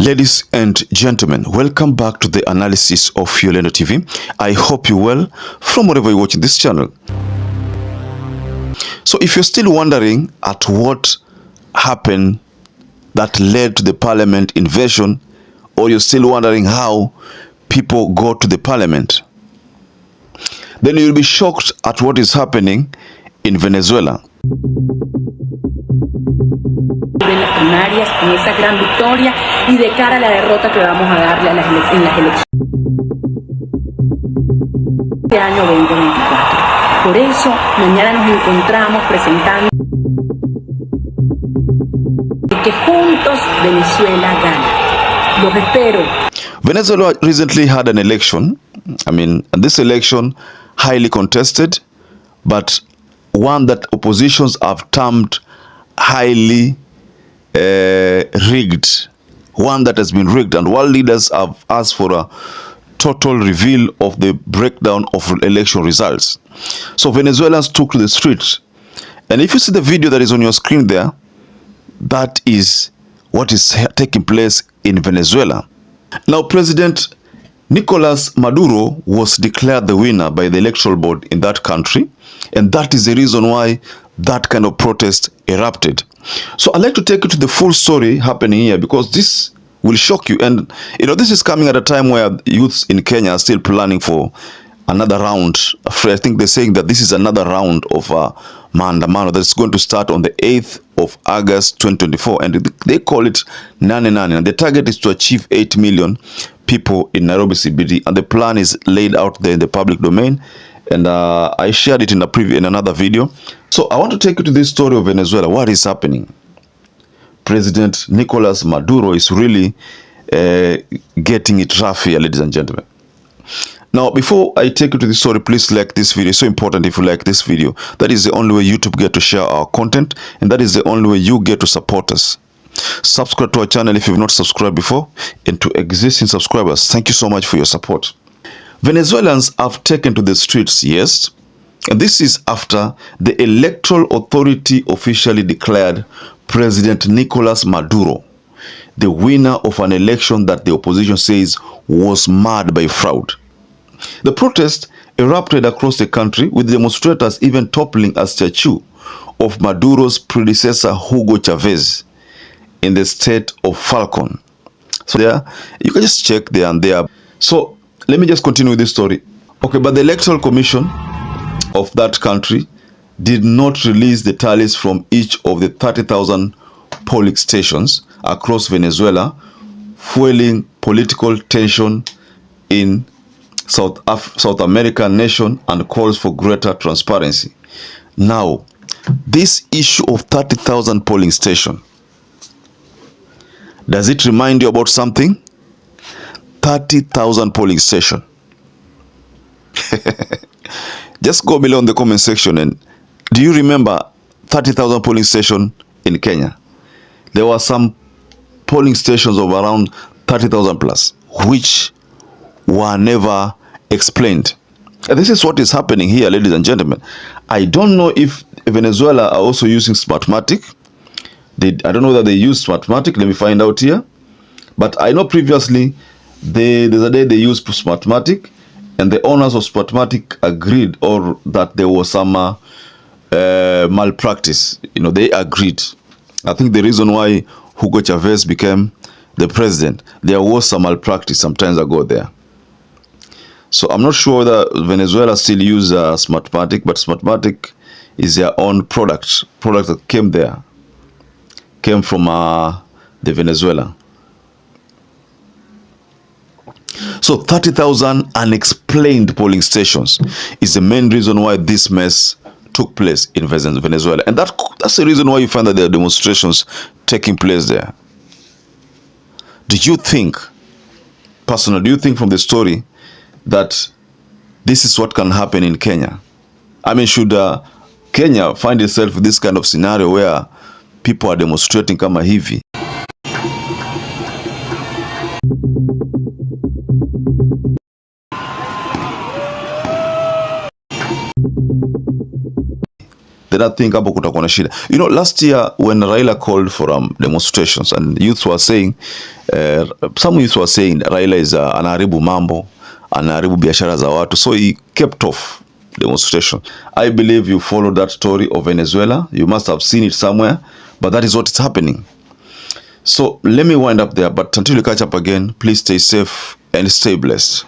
Ladies and gentlemen, welcome back to the analysis of YOLENO TV. I hope you're well from wherever you're watching this channel. So if you're still wondering at what happened that led to the parliament invasion, or you're still wondering how people got to the parliament, then you'll be shocked at what is happening in Venezuela. En las primarias, en esa gran victoria y de cara a la derrota que vamos a darle en las elecciones de año 2024. Por eso, mañana nos encontramos presentando que juntos Venezuela gana. Los espero. Venezuela recently had an election. And this election highly contested, but one that oppositions have termed highly rigged, one that has been rigged, and world leaders have asked for a total reveal of the breakdown of election results. So Venezuelans took to the streets, and if you see the video that is on your screen there, that is what is taking place in Venezuela. Now, President Nicolas Maduro was declared the winner by the electoral board in that country, and that is the reason why that kind of protest erupted. So I'd like to take you to the full story happening here, because this will shock you. And this is coming at a time where youths in Kenya are still planning for another round. I think they're saying that this is another round of maandamano that's going to start on the 8th of August 2024, and they call it Nane Nane, and the target is to achieve 8 million people in Nairobi CBD, and the plan is laid out there in the public domain, and I shared it in another video. So I want to take you to this story of Venezuela. What is happening? President Nicolas Maduro is really getting it rough here, ladies and gentlemen. Now, before I take you to this story, please like this video. It's so important. If you like this video, that is the only way YouTube get to share our content, and that is the only way you get to support us. Subscribe to our channel if you've not subscribed before, and to existing subscribers, thank you so much for your support. Venezuelans have taken to the streets, yes, and this is after the Electoral Authority officially declared President Nicolas Maduro the winner of an election that the opposition says was marred by fraud. The protest erupted across the country, with demonstrators even toppling a statue of Maduro's predecessor Hugo Chavez in the state of Falcon. So there, you can just check there and there. So let me just continue with this story. Okay, but the Electoral Commission of that country did not release the tallies from each of the 30,000 polling stations across Venezuela, fueling political tension in South American nation and calls for greater transparency. Now, this issue of 30,000 polling station, does it remind you about something? 30,000 polling station. Just go below in the comment section, and do you remember 30,000 polling station in Kenya? There were some polling stations of around 30,000 plus, which were never explained. And this is what is happening here, ladies and gentlemen. I don't know if Venezuela are also using SMARTMATEC. I don't know that they use SMARTMATEC. Let me find out here. But I know previously, there's a day they used SMARTMATEC, and the owners of SMARTMATEC agreed, or that there was some malpractice. They agreed. I think the reason why Hugo Chavez became the president, there was some malpractice some time ago there. So I'm not sure that Venezuela still use SMARTMATEC, but SMARTMATEC is their own product that came from the Venezuela. So 30,000 unexplained polling stations is the main reason why this mess took place in Venezuela, and that's the reason why you find that there are demonstrations taking place there. Do you think from the story that this is what can happen in Kenya? Should Kenya find itself in this kind of scenario where people are demonstrating kama hivi? then I think hapo kutakuwa na shida. You know, last year when Raila called for demonstrations and youth were saying, some youth were saying Raila is anaharibu mambo, anaharibu biashara za watu, so he kept off demonstration. I believe you followed that story of Venezuela. You must have seen it somewhere, but that is what is happening. So let me wind up there, but until we catch up again, please stay safe and stay blessed.